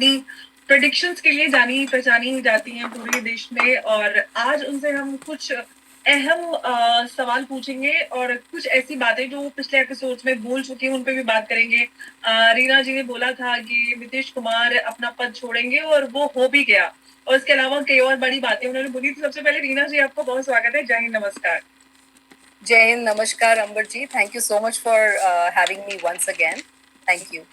अपनी प्रेडिक्शंस के लिए जानी पहचानी जाती हैं पूरे देश में, और आज उनसे हम कुछ अहम सवाल पूछेंगे और कुछ ऐसी बातें जो पिछले एपिसोड्स में बोल चुके हैं उन पे भी बात करेंगे। रीना जी ने बोला था कि नीतीश कुमार अपना पद छोड़ेंगे और वो हो भी गया, और इसके अलावा कई और बड़ी बातें उन्होंने बोली। तो सबसे पहले रीना जी, आपको बहुत स्वागत है। जय हिंद, नमस्कार। जय हिंद, नमस्कार Ambar ji. Thank you so much for having me once again. Thank you.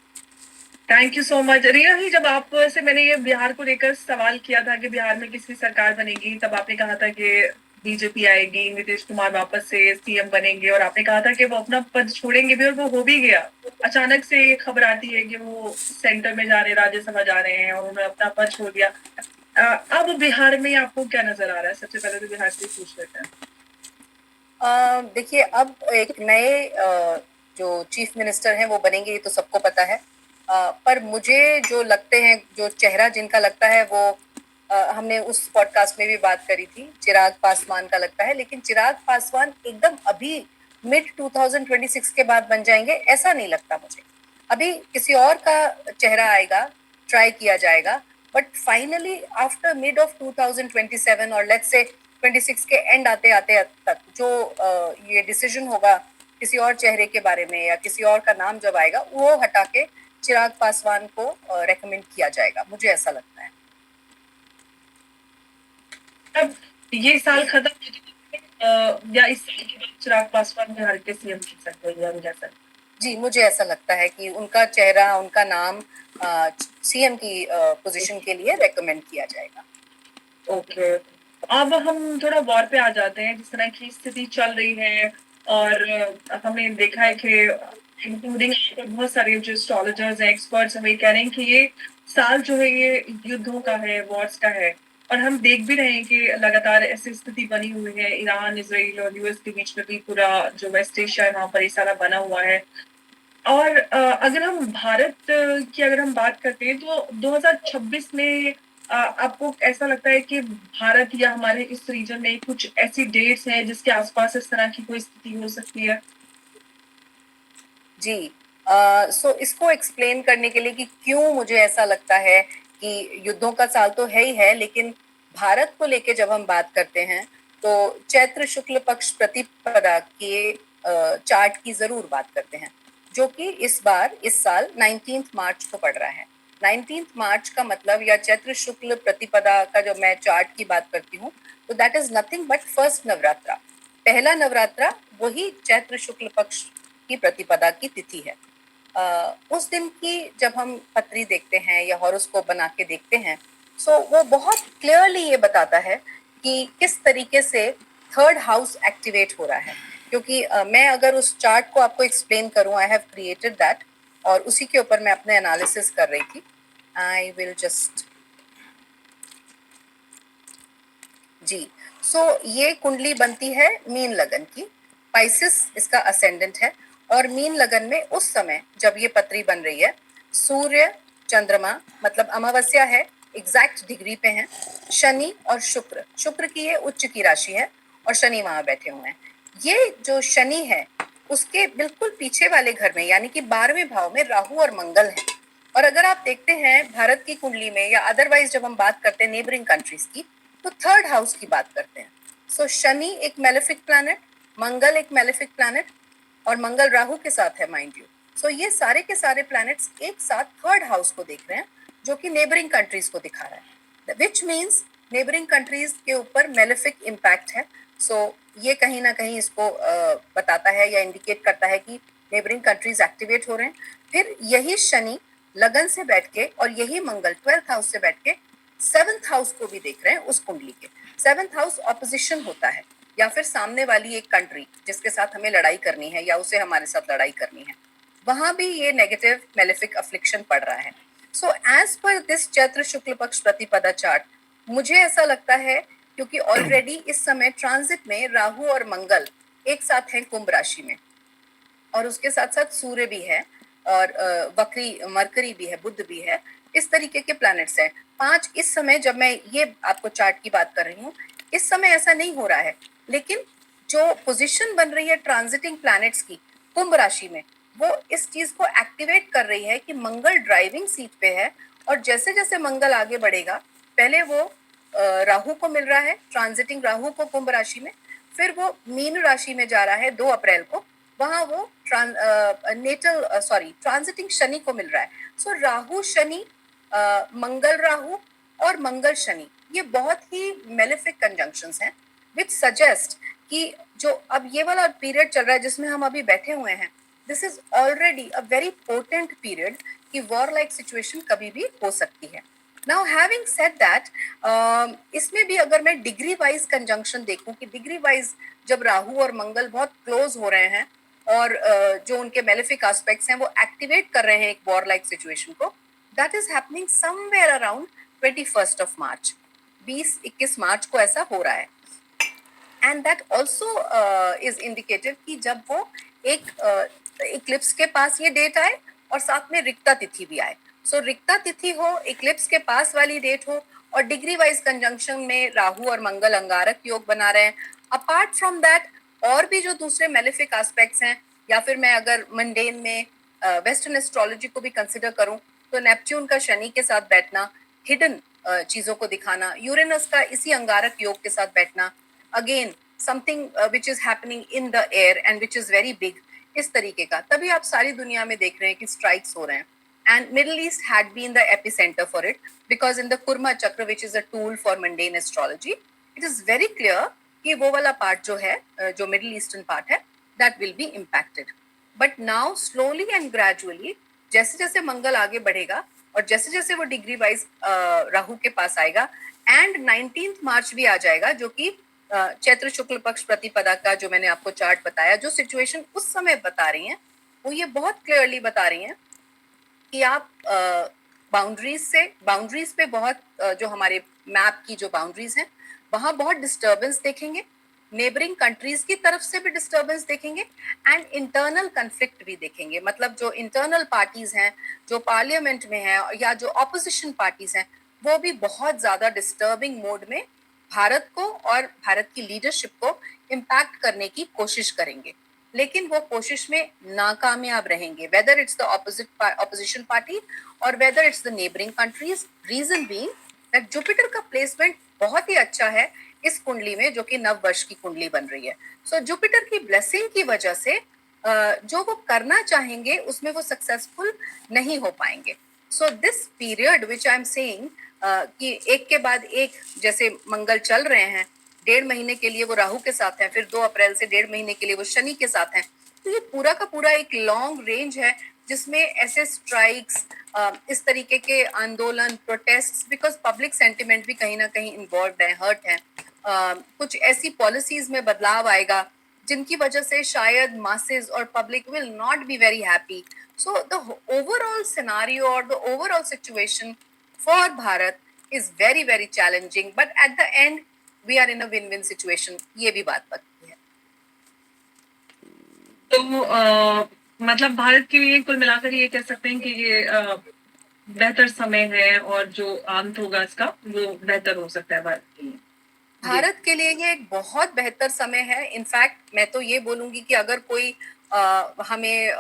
Thank you so much. Reena ji, जब आपसे मैंने ये बिहार को लेकर सवाल किया था कि बिहार में किसकी सरकार बनेगी, तब आपने कहा था कि बीजेपी आएगी, नीतीश कुमार वापस से सीएम बनेंगे, और आपने कहा था कि वो अपना पद छोड़ेंगे भी, और वो हो भी गया। अचानक से ये खबर आती है कि वो सेंटर में जा रहे, राज्यसभा जा रहे हैं, और उन्होंने अपना पद छोड़ दिया। अब बिहार में आपको क्या नजर आ रहा है? सबसे पहले तो बिहार से पूछ लेते हैं। देखिए, अब एक नए जो चीफ मिनिस्टर हैं वो बनेंगे, ये तो सबको पता है। पर मुझे जो लगते हैं, जो चेहरा जिनका लगता है वो हमने उस पॉडकास्ट में भी बात करी थी, चिराग पासवान का लगता है। लेकिन चिराग पासवान एकदम अभी मिड 2026 के बाद बन जाएंगे ऐसा नहीं लगता मुझे। अभी किसी और का चेहरा आएगा, ट्राई किया जाएगा, but finally after mid of 2027 और लेट्स से 26 के एंड आते आते तक जो ये डिसीजन होगा किसी और चेहरे के बारे में या किसी और का नाम जब आएगा, वो हटा के चिराग पासवान को रेकमेंड किया जाएगा, मुझे ऐसा लगता है। अब ये साल खत्म हो जाए, या इस साल के बाद चिराग पासवान बिहार के सीएम बन सकते हैं, या जैसा? जी, मुझे ऐसा लगता है कि उनका चेहरा, उनका नाम सीएम की पोजीशन के लिए रेकमेंड किया जाएगा। ओके, अब हम थोड़ा वॉर पे आ जाते हैं। जिस तरह की स्थिति चल रही है, और हमने देखा है कि इंक्लूडिंग बहुत सारे जो एस्ट्रोलॉजर्स हैं, एक्सपर्ट्स हैं, वे कह रहे हैं कि ये साल जो है ये युद्धों का है, वॉर्स का है। और हम देख भी रहे हैं कि लगातार ऐसी स्थिति बनी हुई है। ईरान, इसराइल और यूएस के बीच में भी पूरा जो वेस्ट एशिया है वहां पर ये सारा बना हुआ है। और अगर हम भारत की अगर हम बात करते हैं, तो 2026 में आपको ऐसा लगता है कि भारत या हमारे इस रीजन में कुछ ऐसी डेट्स हैं जिसके आसपास इस तरह की कोई स्थिति हो सकती है? जी, सो इसको एक्सप्लेन करने के लिए कि क्यों मुझे ऐसा लगता है कि युद्धों का साल तो है ही है, लेकिन भारत को लेके जब हम बात करते हैं तो चैत्र शुक्ल पक्ष प्रतिपदा के चार्ट की जरूर बात करते हैं, जो कि इस बार इस साल 19 मार्च को पड़ रहा है। 19 मार्च का मतलब, या चैत्र शुक्ल प्रतिपदा का जो मैं चार्ट की बात करती हूँ, तो that is nothing but first Navratra. पहला नवरात्रा वही चैत्र शुक्ल पक्ष की प्रतिपदा की तिथि है। उस दिन की जब हम पत्री देखते हैं या हॉरोस्कोप बना के देखते हैं, सो वो बहुत क्लियरली ये बताता है कि किस तरीके से थर्ड हाउस एक्टिवेट हो रहा है। क्योंकि मैं अगर उस चार्ट को आपको एक्सप्लेन करूं, आई हैव क्रिएटेड दैट, और उसी के ऊपर मैं अपने एनालिसिस कर रही थी। आई विल जस्ट, जी, सो ये कुंडली बनती है मीन लगन की। पाइसिस इसका असेंडेंट है, और मीन लगन में उस समय जब ये पत्री बन रही है, सूर्य, चंद्रमा मतलब अमावस्या है, एग्जैक्ट डिग्री पे हैं, शनि और शुक्र, शुक्र की ये उच्च की राशि है और शनि वहां बैठे हुए हैं। ये जो शनि है उसके बिल्कुल पीछे वाले घर में, यानी कि 12वें भाव में राहु और मंगल है। और अगर आप देखते हैं भारत की कुंडली में या अदरवाइज जब हम बात करते हैं नेबरिंग कंट्रीज की, तो थर्ड हाउस की बात करते हैं। सो शनि एक मेलेफिक प्लैनेट, मंगल एक मेलेफिक प्लैनेट, और मंगल राहु के साथ है माइंड यू। सो ये सारे के सारे प्लैनेट्स एक साथ थर्ड हाउस को देख रहे हैं, जो कि नेबरिंग कंट्रीज को दिखा रहा है, विच मीन्स नेबरिंग कंट्रीज के ऊपर मेलेफिक इम्पैक्ट है। सो ये कहीं ना कहीं इसको बताता है या इंडिकेट करता है कि नेबरिंग कंट्रीज एक्टिवेट हो रहे हैं। फिर यही शनि लगन से बैठ के और यही मंगल 12th हाउस से बैठ के 7th हाउस को भी देख रहे हैं उस कुंडली के। 7th हाउस ऑपोजिशन होता है, या फिर सामने वाली एक कंट्री जिसके साथ हमें लड़ाई करनी है या उसे हमारे साथ लड़ाई करनी है, वहां भी ये नेगेटिव मेलेफिक अफ्लिक्शन पड़ रहा है। So as per this Chaitra शुक्ल पक्ष प्रतिपदा चार्ट, मुझे ऐसा लगता है, क्योंकि ऑलरेडी इस समय ट्रांजिट में राहु और मंगल एक साथ हैं कुंभ राशि में, और उसके साथ साथ सूर्य भी है, और वक्री मरकरी भी है, बुध भी है, इस तरीके के प्लैनेट्स हैं 5 इस समय। जब मैं ये आपको चार्ट की बात कर रही हूँ, इस समय ऐसा नहीं हो रहा है, लेकिन जो पोजीशन बन रही है ट्रांजिटिंग प्लैनेट्स की कुंभ राशि में, वो इस चीज को एक्टिवेट कर रही है कि मंगल ड्राइविंग सीट पे है और जैसे जैसे मंगल आगे बढ़ेगा, पहले वो राहु को मिल रहा है, ट्रांजिटिंग राहु को कुंभ राशि में, फिर वो मीन राशि में जा रहा है 2 अप्रैल को, वहां वो ट्रांजिटिंग शनि को मिल रहा है। सो राहु शनि, मंगल राहु और मंगल शनि, ये बहुत ही मेलेफिक कंजंक्शंस हैं, विच सजेस्ट कि जो अब ये वाला पीरियड चल रहा है जिसमें हम अभी बैठे हुए हैं, this is already a very potent period कि वॉर लाइक सिचुएशन कभी भी हो सकती है। नाउ हैविंग सेड दैट, इसमें भी अगर मैं डिग्री वाइज कंजंक्शन देखूं कि डिग्री वाइज जब राहु और मंगल बहुत क्लोज हो रहे हैं और जो उनके मेलेफिक एस्पेक्ट्स हैं वो एक्टिवेट कर रहे हैं एक वॉर लाइक सिचुएशन को, that is happening somewhere around 21st of March, 20-21 मार्च को ऐसा हो रहा है। And that also is indicative कि जब वो एक इक्लिप्स के पास ये डेट आए और साथ में रिक्ता तिथि भी आए। सो रिक्ता तिथि हो, इक्लिप्स के पास वाली डेट हो और डिग्री वाइज कंजंक्शन में राहु और मंगल अंगारक योग बना रहे हैं। अपार्ट फ्रॉम दैट और भी जो दूसरे मेलेफिक एस्पेक्ट्स हैं, या फिर मैं अगर मंडेन में वेस्टर्न एस्ट्रोलॉजी को भी कंसिडर करूं तो नेपच्यून का शनि के साथ बैठना, हिडन चीजों को दिखाना, यूरेनस का इसी अंगारक योग के साथ बैठना, again something which is happening in the air and which is very big, इस तरीके का, तभी आप सारी दुनिया में देख रहे हैं कि स्ट्राइक्स हो रहे हैं। And Middle East had been the epicenter for it because in the Kurma Chakra, which is a tool for mundane astrology, it is very clear कि वो वाला part जो है, जो Middle Eastern part है, that will be impacted. But now slowly and gradually, जैसे जैसे मंगल आगे बढ़ेगा और जैसे जैसे वो डिग्री वाइज राहु के पास आएगा एंड 19th मार्च भी आ जाएगा, जो कि चैत्र शुक्ल पक्ष प्रतिपदा का जो मैंने आपको चार्ट बताया, जो सिचुएशन उस समय बता रही हैं वो ये बहुत क्लियरली बता रही हैं कि आप बाउंड्रीज पे बहुत जो हमारे मैप की जो बाउंड्रीज हैं वहां बहुत डिस्टर्बेंस देखेंगे, नेबरिंग कंट्रीज की तरफ से भी डिस्टर्बेंस देखेंगे एंड इंटरनल कन्फ्लिक्ट भी देखेंगे। मतलब जो इंटरनल पार्टीज हैं, जो पार्लियामेंट में हैं या जो ऑपोजिशन पार्टीज हैं, वो भी बहुत ज्यादा डिस्टर्बिंग मोड में भारत को और भारत की लीडरशिप को इम्पैक्ट करने की कोशिश करेंगे, लेकिन वो कोशिश में नाकामयाब रहेंगे, whether it's the opposition party और whether it's the neighboring countries. Reason being that Jupiter का प्लेसमेंट बहुत ही अच्छा है इस कुंडली में, जो कि नव वर्ष की कुंडली बन रही है। सो जुपिटर की ब्लेसिंग की वजह से जो वो करना चाहेंगे उसमें वो सक्सेसफुल नहीं हो पाएंगे। So this period which I am saying कि एक के बाद एक जैसे मंगल चल रहे हैं, 1.5 महीने के लिए वो राहु के साथ हैं, फिर 2 अप्रैल से 1.5 महीने के लिए वो शनि के साथ हैं, तो ये पूरा का पूरा एक लॉन्ग रेंज है जिसमें ऐसे स्ट्राइक्स, इस तरीके के आंदोलन, प्रोटेस्ट, बिकॉज पब्लिक सेंटिमेंट भी कहीं ना कहीं इन्वॉल्व है, हर्ट है, कुछ ऐसी पॉलिसीज में बदलाव आएगा जिनकी वजह से शायद मासेस और public will not be very happy. So the overall scenario और the overall situation for Bharat is very very challenging, but at the end we are in a win win situation, ये भी बात पक्की है। तो मतलब भारत के लिए कुल मिलाकर ये कह सकते हैं कि ये बेहतर समय है और जो अंत होगा इसका वो बेहतर हो सकता है भारत के लिए। भारत के लिए ये एक बहुत बेहतर समय है। इनफैक्ट मैं तो ये बोलूंगी कि अगर कोई हमें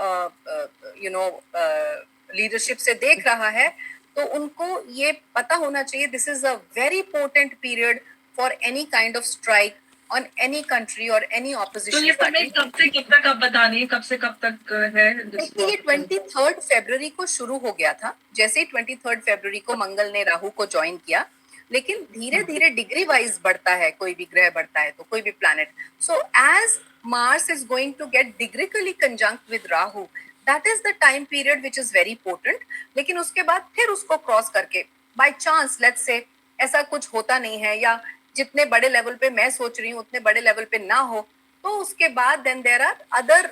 लीडरशिप से देख रहा है तो उनको ये पता होना चाहिए this is a very potent period for any kind of strike on any country और एनी ऑपोजिशन। तो ये समय कब से कब तक आप बतानिए, कब से कब तक है? देखिए, 23 फरवरी को शुरू हो गया था, जैसे ही 23 फरवरी को मंगल ने राहु को ज्वाइन किया, लेकिन धीरे धीरे डिग्री वाइज बढ़ता है, कोई भी ग्रह बढ़ता है तो कोई भी planet. So as Mars is going to get degrically conjunct with Rahu, that is the time period which is very potent. लेकिन उसके बाद फिर उसको क्रॉस करके बाय चांस लेट्स से ऐसा कुछ होता नहीं है, या जितने बड़े लेवल पे मैं सोच रही हूँ उतने बड़े लेवल पे ना हो, तो उसके बाद देन देयर आर अदर,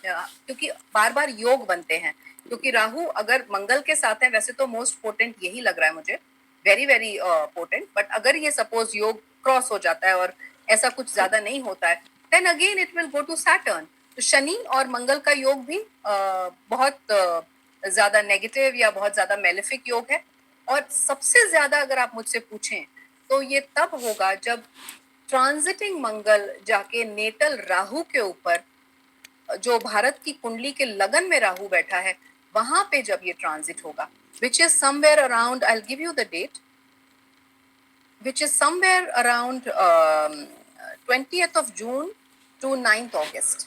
क्योंकि बार बार योग बनते हैं, क्योंकि राहु अगर मंगल के साथ है, वैसे तो मोस्ट पोटेंट यही लग रहा है मुझे, वेरी वेरी पोटेंट, बट अगर ये सपोज योग क्रॉस हो जाता है और ऐसा कुछ ज्यादा नहीं होता है, then again it will go to Saturn. तो शनि और मंगल का योग भी बहुत ज्यादा नेगेटिव या बहुत ज्यादा मेलेफिक योग है। और सबसे ज्यादा अगर आप मुझसे पूछें तो ये तब होगा जब ट्रांजिटिंग मंगल जाके नेटल राहु के ऊपर, जो भारत की कुंडली के लगन में राहु बैठा है, वहां पे जब ये ट्रांजिट होगा, which is somewhere around, I will give you the date, which is somewhere around 20th of June to 9th August.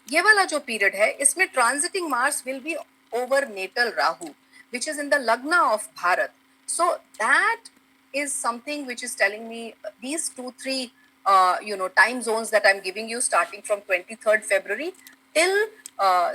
ये वाला जो पीरियड है, इसमें transiting Mars will be over natal Rahu, which is in the lagna of Bharat. So that is something which is telling me these 2-3 time zones that I'm giving you, starting from 23rd February till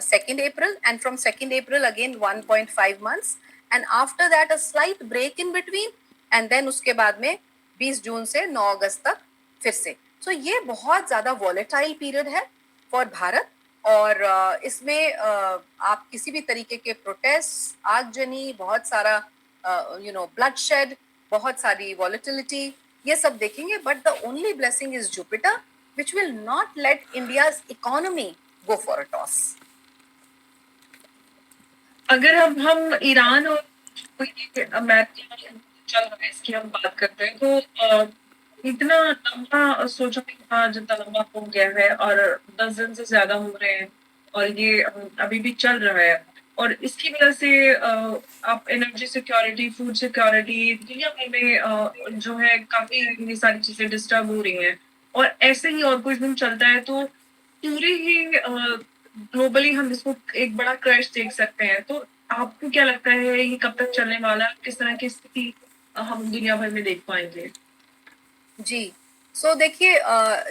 2nd April, and from 2nd April again 1.5 months, and after that a slight break in between, and then उसके बाद में 20 जून से 9 अगस्त तक फिर से. So ये बहुत ज्यादा वॉलेटाइल पीरियड है फॉर भारत, और इसमें आप किसी भी तरीके के प्रोटेस्ट, आगजनी, बहुत सारा ब्लडशेड, बहुत सारी वॉलेटिलिटी, ये सब देखेंगे. But the only blessing is Jupiter, which will not let India's economy go for a toss. अगर हम ईरान और अमेरिका चल रहा है इसकी हम बात करते हैं, तो इतना लंबा सोचा नहीं था जितना लंबा हो गया है, और 10 दिन से ज्यादा हो रहे हैं, और ये अभी भी चल रहा है, और इसकी वजह से आप एनर्जी सिक्योरिटी, फूड सिक्योरिटी दुनिया भर में जो है काफी ये सारी चीजें डिस्टर्ब हो रही हैं, और ऐसे ही और कुछ दिन चलता है तो पूरे ही ग्लोबली हम इसको एक बड़ा क्रैश देख सकते हैं. तो आपको क्या लगता है ये कब तक चलने वाला है, किस तरह की स्थिति हम दुनिया भर में देख पाएंगे? जी, सो देखिए,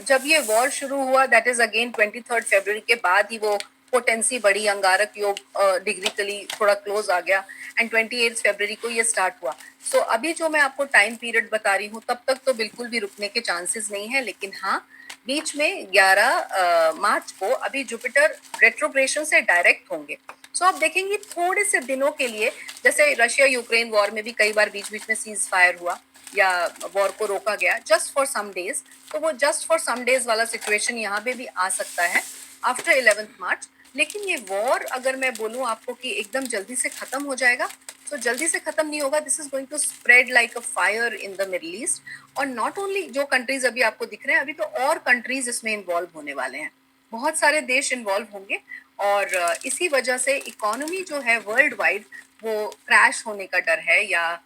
जब ये वॉर शुरू हुआ, दैट इज अगेन 23rd फरवरी के बाद ही वो पोटेंसी बढ़ी, अंगारक योग डिग्रिकली थोड़ा क्लोज आ गया, एंड 28 फरवरी को ये स्टार्ट हुआ. सो अभी जो मैं आपको टाइम पीरियड बता रही हूँ, तब तक तो बिल्कुल भी रुकने के चांसेस नहीं है, लेकिन हाँ, बीच में 11 मार्च को अभी जुपिटर रेट्रोग्रेशन से डायरेक्ट होंगे. सो आप देखेंगे थोड़े से दिनों के लिए, जैसे रशिया यूक्रेन वॉर में भी कई बार बीच बीच में सीज फायर हुआ या वॉर को रोका गया जस्ट फॉर सम डेज, तो वो जस्ट फॉर सम डेज वाला सिचुएशन यहाँ पे भी आ सकता है आफ्टर 11th मार्च. लेकिन ये वॉर, अगर मैं बोलूँ आपको कि एकदम जल्दी से खत्म हो जाएगा, तो जल्दी से खत्म नहीं होगा. This is going to spread like a fire in the middle east, और नॉट ओनली जो कंट्रीज अभी आपको दिख रहे हैं, अभी तो और कंट्रीज इसमें इन्वॉल्व होने वाले हैं, बहुत सारे देश इन्वॉल्व होंगे, और इसी वजह से इकोनॉमी जो है वर्ल्ड वाइड वो क्रैश होने का डर है, या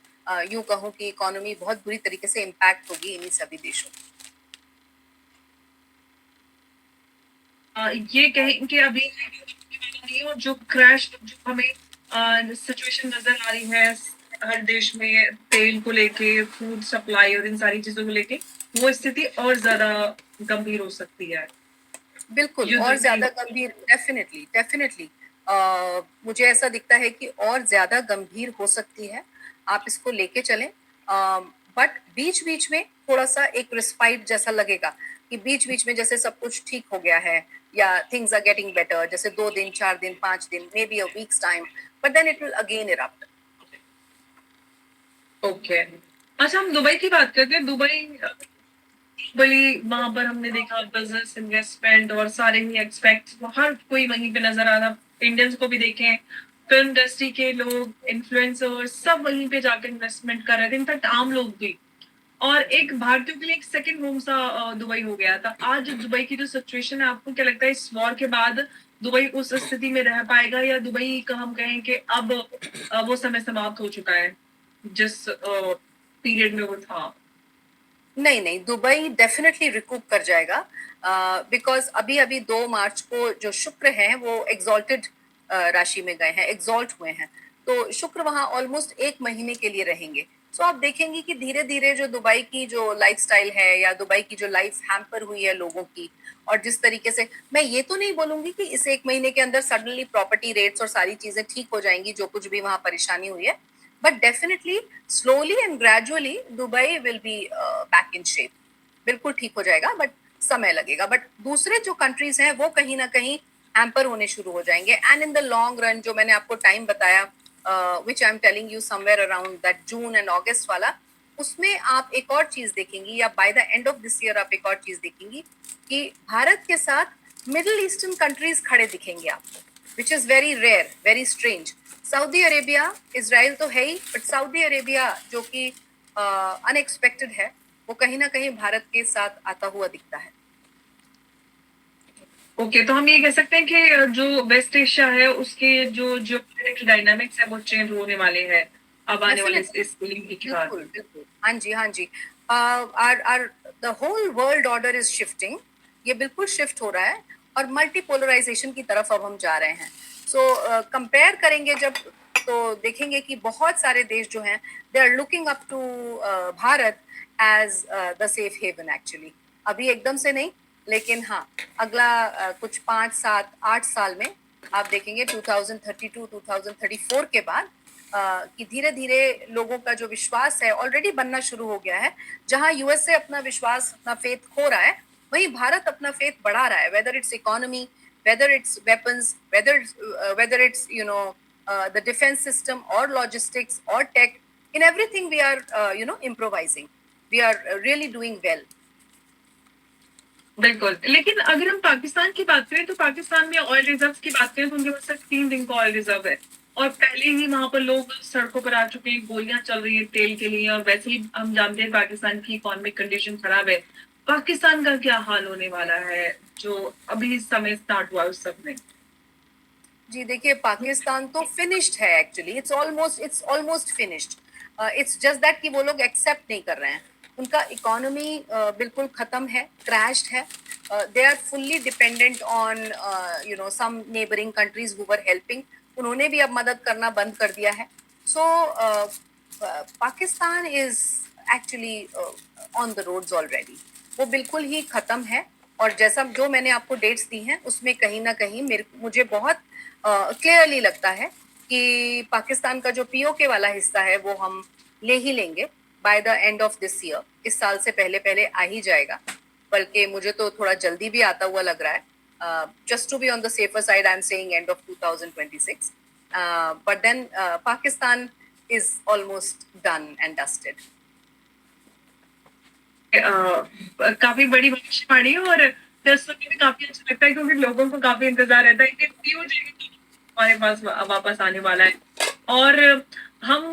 यूं कहूं कि इकोनॉमी बहुत बुरी तरीके से इम्पैक्ट होगी इन्हीं सभी देशों में. ये कहें कि अभी नहीं, और जो क्रैश जो हमें सिचुएशन नजर आ रही है हर देश में तेल को लेके, फूड सप्लाई और इन सारी चीजों को लेके, वो स्थिति और ज्यादा गंभीर हो सकती है. बिल्कुल, और ज्यादा गंभीर, डेफिनेटली डेफिनेटली मुझे ऐसा दिखता है कि और ज्यादा गंभीर हो सकती है. आप इसको लेके चलें, बट बीच बीच में थोड़ा सा एक रिस्पाइट जैसा लगेगा कि बीच बीच में जैसे सब कुछ ठीक हो गया है, या थिंग्स आर गेटिंग बेटर, जैसे 2 दिन 4 दिन 5 दिन, maybe a week's time, but then it will again erupt. Okay, अच्छा हम दुबई की बात करते हैं. दुबई वहां पर हमने देखा बिजनेस, इन्वेस्टमेंट और सारे ही एक्सपेक्ट, हर कोई वहीं पे नजर आ रहा. इंडियंस को भी देखें, फिल्म इंडस्ट्री के लोग, इन्फ्लुएंसर्स, सब वहीं पे जाकर इन्वेस्टमेंट कर रहे थे, इनफैक्ट आम लोग भी. और एक भारतीयों के लिए एक सेकंड होम सा दुबई हो गया था. आज दुबई की जो सिचुएशन है, आपको क्या लगता है इस वॉर के बाद दुबई उस स्थिति में रह पाएगा, या दुबई का हम कहें कि अब वो समय समाप्त हो चुका है जिस पीरियड में वो था? नहीं नहीं, दुबई डेफिनेटली रिकूप कर जाएगा, बिकॉज अभी अभी 2 मार्च को जो शुक्र हैं वो एग्जॉल्टेड राशि में गए हैं, एग्जॉल्ट हुए हैं, तो शुक्र वहां ऑलमोस्ट 1 महीने के लिए रहेंगे. सो आप देखेंगे कि धीरे धीरे जो दुबई की जो लाइफस्टाइल है, या दुबई की जो लाइफ हैम्पर हुई है लोगों की, और जिस तरीके से, मैं ये तो नहीं बोलूंगी कि इस 1 महीने के अंदर सडनली प्रॉपर्टी रेट्स और सारी चीजें ठीक हो जाएंगी, जो कुछ भी वहां परेशानी हुई है, but definitely slowly and gradually Dubai will be back in shape. बिल्कुल ठीक हो जाएगा, बट समय लगेगा. बट दूसरे जो कंट्रीज हैं वो कहीं ना कहीं हैम्पर होने शुरू हो जाएंगे, and in the long run, जो मैंने आपको टाइम बताया, which I am telling you somewhere around that June and August वाला, उसमें आप एक और चीज देखेंगी, या by the end of this year आप एक और चीज देखेंगी कि भारत के साथ मिडिल ईस्टर्न कंट्रीज खड़े दिखेंगे आपको, which is very rare, very strange. Saudi Arabia, Israel तो है ही, बट सऊदी अरेबिया जो कि अनएक्सपेक्टेड है, वो कहीं ना कहीं भारत के साथ आता हुआ दिखता है. ओके, तो हम ये कह सकते हैं कि जो वेस्ट एशिया है उसके जो जियोपॉलिटिकल डायनामिक्स है वो चेंज होने वाले हैं अब आने वाले डेफिनेटली, इस ओलंपिक के बाद। बिल्कुल, बिल्कुल। हाँ जी, हाँ जी। Are the whole world order is shifting. ये बिल्कुल शिफ्ट हो रहा है और मल्टीपोलराइज़ेशन की तरफ अब हम जा रहे हैं। सो कंपेयर करेंगे जब तो देखेंगे कि बहुत सारे देश जो हैं they are looking up to Bharat as the safe haven actually. अभी एकदम से नहीं, लेकिन हाँ, अगला कुछ 5, 7, 8 साल में आप देखेंगे 2032, 2034 के बाद कि धीरे-धीरे लोगों का जो विश्वास है ऑलरेडी बनना शुरू हो गया है। जहाँ यूएसए अपना विश्वास, अपना फेथ खो रहा है, वहीं भारत अपना फेथ बढ़ा रहा है, whether it's economy, whether it's weapons, whether it's the defence system और लॉजिस्टिक्स और tech, in everything we are improvising, we are really doing well. बिल्कुल, लेकिन अगर हम पाकिस्तान की बात करें तो पाकिस्तान में ऑयल रिजर्व्स की बात करें तो उनके पास सिर्फ 3 दिन का ऑयल रिजर्व है और पहले ही वहां पर लोग सड़कों पर आ चुके हैं, गोलियां चल रही है तेल के लिए और वैसे ही हम जानते हैं पाकिस्तान की इकोनॉमिक कंडीशन खराब है। पाकिस्तान का क्या हाल होने वाला है जो अभी इस समय स्टार्ट हुआ है उस सब में? जी देखिए, पाकिस्तान तो फिनिश्ड है actually, it's almost finished. It's just that कि वो लोग एक्सेप्ट नहीं कर रहे हैं। उनका इकोनॉमी बिल्कुल खत्म है, क्रैश्ड है। They are fully dependent on some neighbouring countries who were helping. उन्होंने भी अब मदद करना बंद कर दिया है। So Pakistan is actually on the roads already. वो बिल्कुल ही खत्म है। और जैसा जो मैंने आपको डेट्स दी हैं उसमें कहीं ना कहीं मुझे बहुत क्लियरली लगता है कि पाकिस्तान का जो पीओके वाला हिस्सा है वो हम ले ही लेंगे bye the end of this year. इस साल से पहले पहले आ ही जाएगा, बल्कि मुझे तो थोड़ा जल्दी भी आता हुआ लग रहा है। Just to be on the safer side I am saying end of 2026, but then Pakistan is almost done and dusted. काफी बड़ी भविष्यवाणी है और सुनने में काफी अच्छा लगता है क्योंकि लोगों को काफी इंतजार रहता है कि क्यों हमारे पास वापस आने वाला है। और हम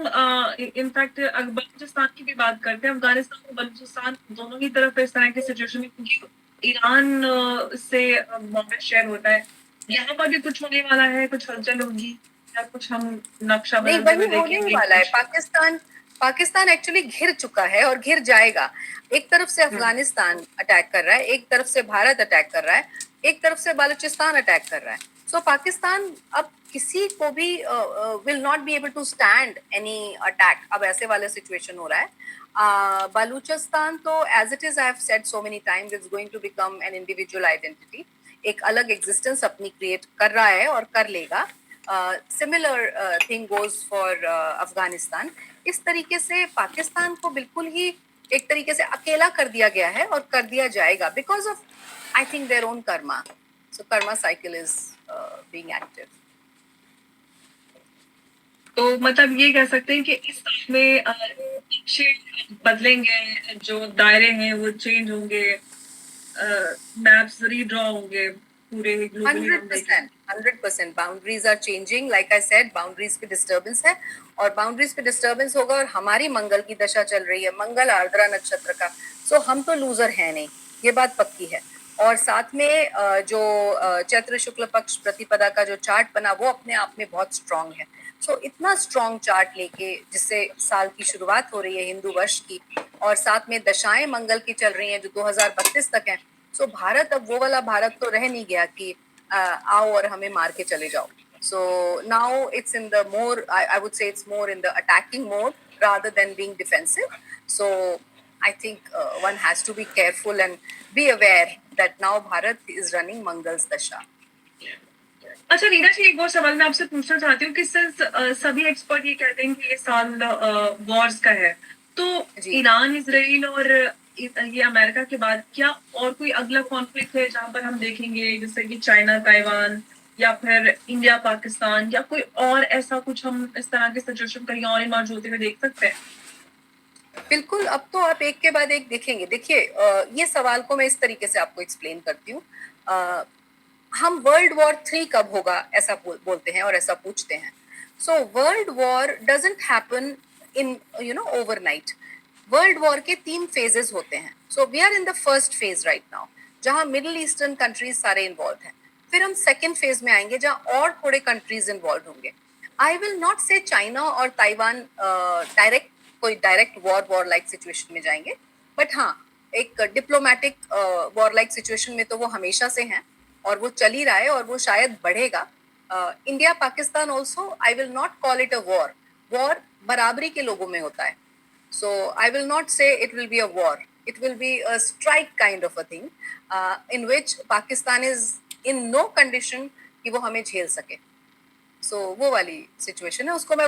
इनफैक्ट बलूचिस्तान की भी बात करते हैं, अफगानिस्तान और बलूचिस्तान दोनों ही तरफ इस तरह की सिचुएशन है क्योंकि ईरान से बॉर्डर शेयर होता है। यहाँ पर भी कुछ होने वाला है, कुछ हलचल होगी या कुछ हम नक्शा नहीं, बदलते वही हुए होने ही देखेंगे वाला है। कुछ। पाकिस्तान एक्चुअली घिर चुका है और घिर जाएगा। एक तरफ से अफगानिस्तान अटैक कर रहा है, एक तरफ से भारत अटैक कर रहा है, एक तरफ से बलूचिस्तान अटैक कर रहा है। सो पाकिस्तान अब किसी को भी will not be able to stand any attack. अब ऐसे वाला सिचुएशन हो रहा है। बलूचिस्तान तो as it is, I have said so many times, it's going to become an individual identity. एक अलग एग्जिस्टेंस अपनी क्रिएट कर रहा है और कर लेगा। Similar thing goes for Afghanistan. इस तरीके से पाकिस्तान को बिल्कुल ही एक तरीके से अकेला कर दिया गया है और कर दिया जाएगा because of I think their own Karma. So Karma cycle is being active. तो मतलब ये कह सकते हैं कि इस साल में नक्शे बदलेंगे, जो दायरे हैं वो चेंज होंगे, मैप्स रीड्रॉ होंगे पूरे ग्लोबली हंड्रेड हम परसेंट, देखेंगे। 100% boundaries are changing. Like I said, boundaries पे डिस्टर्बेंस है और बाउंड्रीज पे डिस्टर्बेंस होगा और हमारी मंगल की दशा चल रही है, मंगल आर्द्रा नक्षत्र का। सो हम तो लूजर है नहीं, ये बात पक्की है। और साथ में जो चैत्र शुक्ल पक्ष प्रतिपदा का जो चार्ट बना वो अपने आप में बहुत स्ट्रांग है। सो इतना स्ट्रांग चार्ट लेके जिससे साल की शुरुआत हो रही है हिंदू वर्ष की, और साथ में दशाएं मंगल की चल रही हैं जो 2032 तक हैं। सो भारत अब वो वाला भारत तो रह नहीं गया कि आओ और हमें मार के चले जाओ। So now it's in the more, I would say it's more in the attacking mode rather than being defensive. So I think one has to be careful and be aware that now Bharat is running Mangal's Dasha. अच्छा रीना जी, एक और सवाल मैं आपसे पूछना चाहती हूँ कि सिंस सभी एक्सपर्ट ये कहते हैं कि ये साल वॉर्स का है, तो जी ईरान, इसराइल और ये अमेरिका के बाद क्या और कोई अगला कॉन्फ्लिक्ट है जहां पर हम देखेंगे जैसे कि चाइना ताइवान या फिर इंडिया पाकिस्तान या कोई और ऐसा कुछ हम इस तरह के सिचुएशन कहीं और इमर्ज होते हुए देख सकते हैं? बिल्कुल, अब तो आप एक के बाद एक देखेंगे। देखिए, ये सवाल को मैं इस तरीके से आपको एक्सप्लेन करती हूँ। हम वर्ल्ड वॉर 3 कब होगा ऐसा बोलते हैं और ऐसा पूछते हैं। So world war doesn't happen in overnight. World war के 3 फेजेस होते हैं। So we are in the first phase right now. जहां मिडिल ईस्टर्न कंट्रीज सारे इन्वॉल्व हैं। फिर हम सेकेंड फेज में आएंगे जहां और थोड़े कंट्रीज इन्वॉल्व होंगे। आई विल नॉट से चाइना और ताइवान डायरेक्ट कोई डायरेक्ट वॉर लाइक सिचुएशन में जाएंगे, बट हाँ एक डिप्लोमेटिक वॉर लाइक सिचुएशन में तो वो हमेशा से हैं और वो चल ही रहा है और वो शायद बढ़ेगा। India Pakistan also I will not call it a war. War बराबरी के लोगों में होता है, so I will not say it will be a war, it will be a strike kind of a thing, in which Pakistan is in no condition कि वो हमें झेल सके। so वो वाली सिचुएशन है, उसको मैं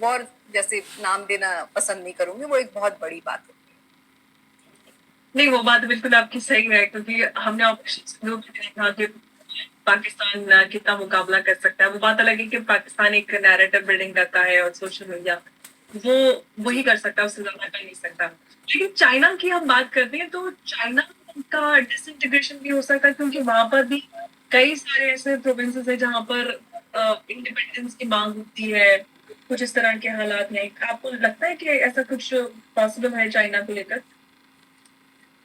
वॉर जैसे नाम देना पसंद नहीं करूंगी, वो एक बहुत बड़ी बात है। नहीं, वो बात बिल्कुल आपकी सही है, क्योंकि हमने ऑपरेशन देखा कि पाकिस्तान कितना मुकाबला कर सकता है। वो बात अलग है कि पाकिस्तान एक नैरेटिव बिल्डिंग करता है और सोशल मीडिया वो वही कर सकता है, उससे ज्यादा कर नहीं सकता। लेकिन चाइना की हम बात करते हैं तो चाइना का डिसइंटीग्रेशन भी हो सकता है, क्योंकि वहां पर भी कई सारे ऐसे प्रोविंसेस है जहां पर इंडिपेंडेंस की मांग होती है। कुछ इस तरह के हालात हैं। आपको लगता है कि ऐसा कुछ पॉसिबल है चाइना को लेकर?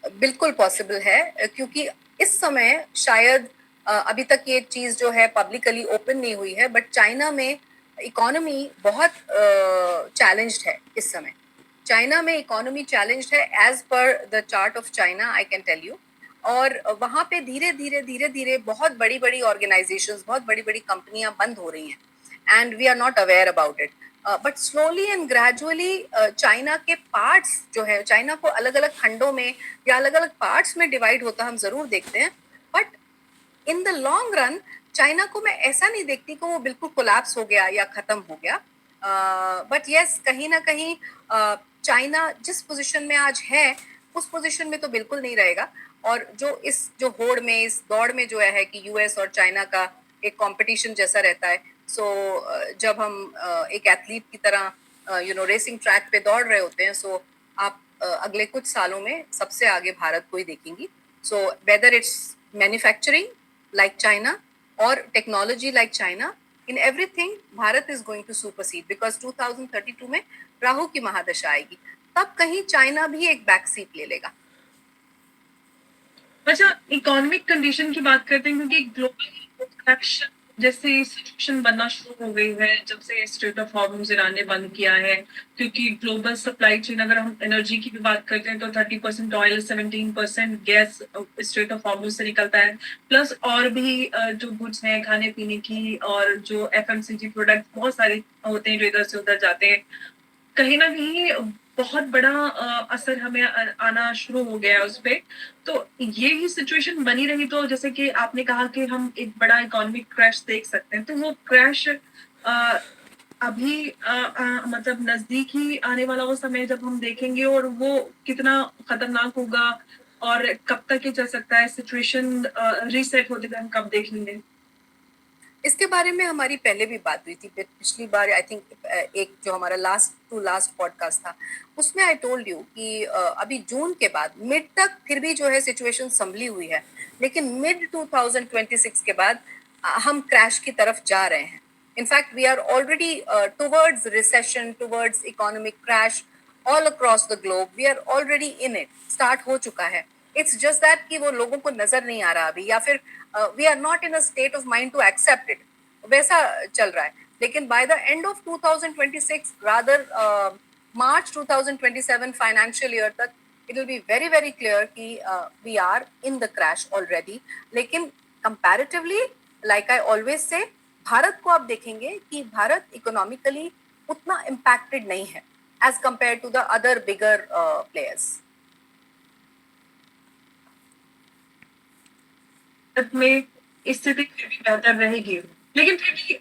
बिल्कुल पॉसिबल है, क्योंकि इस समय शायद अभी तक ये चीज जो है पब्लिकली ओपन नहीं हुई है, बट चाइना में इकोनॉमी बहुत चैलेंज्ड है इस समय। चाइना में इकोनॉमी चैलेंज्ड है as per the chart of China, I can tell you. और वहां पे धीरे धीरे बहुत बड़ी बड़ी ऑर्गेनाइजेशंस, बहुत बड़ी बड़ी कंपनियां बंद हो रही हैं and we are not aware about it. But slowly and gradually China के पार्ट्स जो है, चाइना को अलग अलग खंडों में या अलग अलग पार्ट्स में डिवाइड होता हम जरूर देखते हैं, but in the long run China को मैं ऐसा नहीं देखती कि वो बिल्कुल कोलैप्स हो गया या खत्म हो गया। बट यस, कहीं ना कहीं चाइना जिस पोजीशन में आज है उस पोजीशन में तो बिल्कुल नहीं रहेगा। और जो होड़ में, इस दौड़ में जो है कि यूएस और चाइना का एक कंपटीशन जैसा रहता है। सो जब हम एक एथलीट की तरह रेसिंग ट्रैक पे दौड़ रहे होते हैं, सो आप अगले कुछ सालों में सबसे आगे भारत को ही देखेंगी। So whether it's manufacturing like China or technology like China, in everything Bharat is going to supersede because 2032 में राहु की महादशा आएगी, तब कहीं चाइना भी एक बैक सीट ले लेगा। अच्छा, इकोनॉमिक कंडीशन की बात करते हैं, क्योंकि ग्लोबल करप्शन जैसे सिचुएशन बनना शुरू हो गई है जब से स्ट्रेट ऑफ हॉर्मुज ईरान ने बंद किया है। क्योंकि ग्लोबल सप्लाई चेन, अगर हम एनर्जी की भी बात करते हैं तो 30% oil, 17% gas straight of Hormuz से निकलता है। प्लस और भी जो गुड्स हैं खाने पीने की और जो एफएमसीजी प्रोडक्ट बहुत सारे होते हैं जो इधर से उधर जाते हैं। कहीं ना कहीं बहुत बड़ा असर हमें आना शुरू हो गया है उस पे। तो ये ही सिचुएशन बनी रही तो जैसे कि आपने कहा कि हम एक बड़ा इकोनॉमिक क्रैश देख सकते हैं, तो वो क्रैश अभी मतलब नजदीक ही आने वाला वो समय जब हम देखेंगे, और वो कितना खतरनाक होगा और कब तक ये चल सकता है सिचुएशन रीसेट होते हुए हम कब देख लेंगे? इसके बारे में हमारी पहले भी बात हुई थी, पिछली बार आई थिंक एक जो हमारा लास्ट पॉडकास्ट था उसमें आई टोल्ड यू कि अभी जून के बाद मिड तक फिर भी जो है सिचुएशन संभली हुई है, लेकिन मिड 2026 के बाद हम क्रैश की तरफ जा रहे हैं। In fact we are already towards recession, towards economic crash all across the globe. We are already in it, start हो चुका है। इट्स जस्ट दैट कि वो लोगों को नजर नहीं आ रहा अभी, या फिर we are not in a state of mind to accept it, वैसा चल रहा है। लेकिन by the end of 2026, rather March 2027 financial year तक, it will be very very clear कि we are in the crash already. लेकिन comparatively, like I always say, Bharat को आप देखेंगे कि भारत इकोनॉमिकली उतना इम्पैक्टेड नहीं है as compare to the other bigger players. में स्थिति फिर भी बेहतर रहेगी, लेकिन फिर भी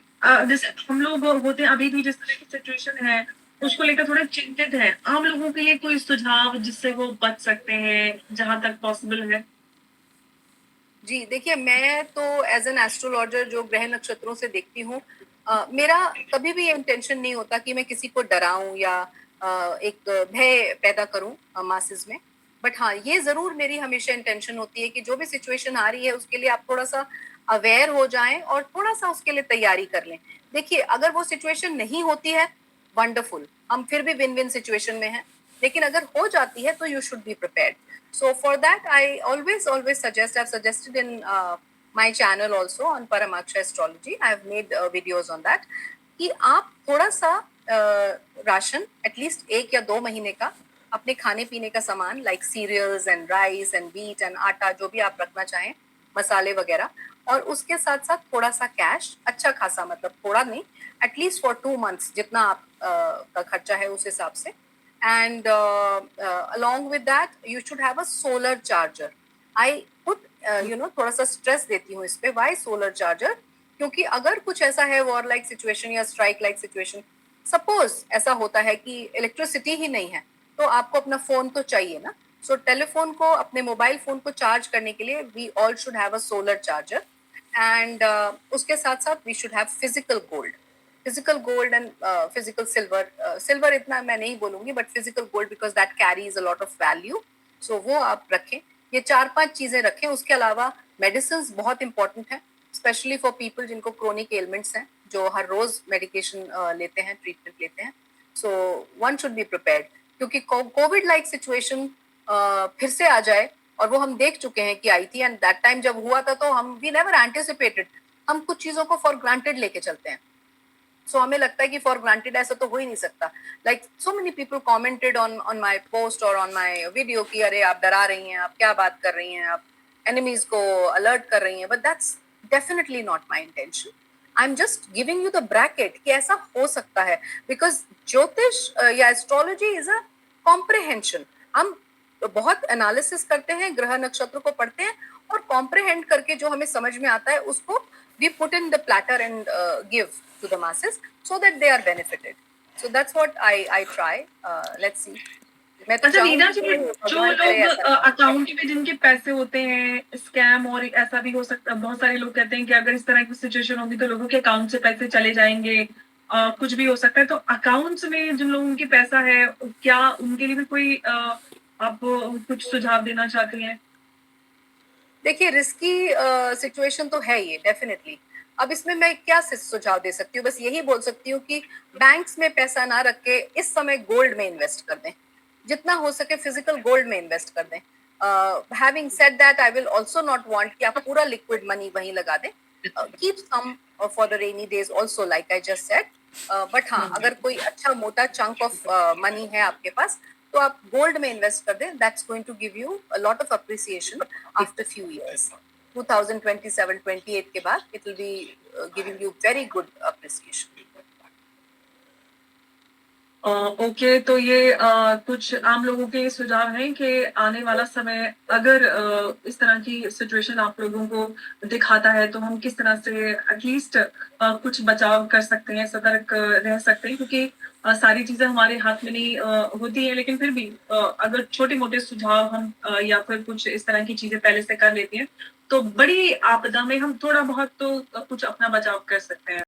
जैसे हम लोग होते हैं अभी भी जिस तरह की सिचुएशन है उसको लेकर थोड़े चिंतित हैं। आम लोगों के लिए कोई सुझाव जिससे वो बच सकते हैं जहां तक पॉसिबल है? जी देखिए, मैं तो एज एन एस्ट्रोलॉजर जो ग्रह नक्षत्रों से देखती हूँ, मेरा कभी भी ये इंटेंशन नहीं होता कि मैं किसी को डराऊं या एक भय पैदा करूं मासेस में। बट हाँ, ये जरूर मेरी हमेशा इंटेंशन होती है कि जो भी सिचुएशन आ रही है उसके लिए आप थोड़ा सा अवेयर हो जाएं और थोड़ा सा उसके लिए तैयारी कर लें। देखिए, अगर वो सिचुएशन नहीं होती है, वंडरफुल, हम फिर भी विन विन सिचुएशन में हैं। लेकिन अगर हो जाती है तो you should be prepared. So for that, I always suggest. I've suggested in my channel also on Paramaksha Astrology. I've made videos on that. कि आप थोड़ा सा राशन एटलीस्ट 1 या 2 महीने का अपने खाने पीने का सामान like cereals and rice and wheat and atta जो भी आप रखना चाहें, मसाले वगैरह, और उसके साथ साथ थोड़ा सा कैश, अच्छा खासा, मतलब थोड़ा नहीं, एटलीस्ट फॉर 2 months जितना आप का खर्चा है उस हिसाब से. And along with that you should have a solar charger. I put थोड़ा सा स्ट्रेस देती हूँ इस पे. Why solar charger? क्योंकि अगर कुछ ऐसा है वॉर लाइक सिचुएशन या स्ट्राइक लाइक सिचुएशन, सपोज ऐसा होता है कि इलेक्ट्रिसिटी ही नहीं है, तो आपको अपना फोन तो चाहिए ना. सो टेलीफोन को, अपने मोबाइल फोन को चार्ज करने के लिए we all should have a solar charger. And उसके साथ साथ we should have physical gold and physical silver. Silver इतना मैं नहीं बोलूंगी, but physical gold because that carries a lot of value. So वो आप रखें. ये 4-5 चीजें रखें. उसके अलावा मेडिसिन बहुत इंपॉर्टेंट है, स्पेशली फॉर पीपल जिनको क्रोनिक एलिमेंट्स हैं, जो हर रोज मेडिकेशन लेते हैं, ट्रीटमेंट लेते हैं. So one should be prepared, क्योंकि कोविड लाइक सिचुएशन फिर से आ जाए, और वो हम देख चुके हैं कि आई थी. एंड दैट टाइम जब हुआ था तो हम वी नेवर एंटिसिपेटेड. हम कुछ चीजों को फॉर ग्रांटेड लेके चलते हैं. सो हमें लगता है कि फॉर ग्रांटेड ऐसा तो हो ही नहीं सकता. Like so many people commented on my post और ऑन माई वीडियो कि अरे आप डरा रही हैं, आप क्या बात कर रही हैं, आप एनिमीज को अलर्ट कर रही हैं. But that's definitely not my intention. I am just giving you the bracket कि ऐसा हो सकता है, बिकॉज ज्योतिष या एस्ट्रोलॉजी इज अ कॉम्प्रिहेंशन. हम बहुत एनालिसिस करते हैं, ग्रह नक्षत्र को पढ़ते हैं, और कॉम्प्रिहेंड करके जो हमें समझ में आता है उसको we put in the platter and give to the masses so that they are benefited. So that's what I try. Let's see. मैं तो अच्छा वीना जी, चाहूंगी कि जो भगवान करे लोग ऐसा. अकाउंट में जिनके पैसे होते हैं स्कैम, और ऐसा भी हो सकता है, बहुत सारे लोग कहते हैं कि अगर इस तरह की सिचुएशन होगी तो लोगों के अकाउंट से पैसे चले जाएंगे, कुछ भी हो सकता है. तो अकाउंट्स में जिन लोगों के पैसा है, क्या उनके लिए भी कोई आप कुछ सुझाव देना चाहते हैं? देखिए, रिस्की सिचुएशन तो है ये डेफिनेटली. अब इसमें मैं क्या सुझाव दे सकती हूँ? बस यही बोल सकती हूँ कि बैंक्स में पैसा ना रख के इस समय गोल्ड में इन्वेस्ट कर दें. जितना हो सके फिजिकल गोल्ड में इन्वेस्ट कर दें. Having said that, I will also not want कि आप पूरा लिक्विड मनी वहीं लगा दें. Keep some for the rainy days also, like I just said. But हाँ, अगर कोई अच्छा मोटा चंक ऑफ मनी है आपके पास, तो आप गोल्ड में इन्वेस्ट कर दें. That's going to give you a lot of appreciation after few years. 2027-28 के बाद it will be giving you very good appreciation. Okay, तो ये कुछ आम लोगों के सुझाव हैं कि आने वाला समय अगर इस तरह की सिचुएशन आप लोगों को दिखाता है तो हम किस तरह से एटलीस्ट कुछ बचाव कर सकते हैं, सतर्क रह सकते हैं, क्योंकि सारी चीजें हमारे हाथ में नहीं होती हैं, लेकिन फिर भी अगर छोटे मोटे सुझाव हम या फिर कुछ इस तरह की चीजें पहले से कर लेते हैं तो बड़ी आपदा में हम थोड़ा बहुत तो कुछ अपना बचाव कर सकते हैं.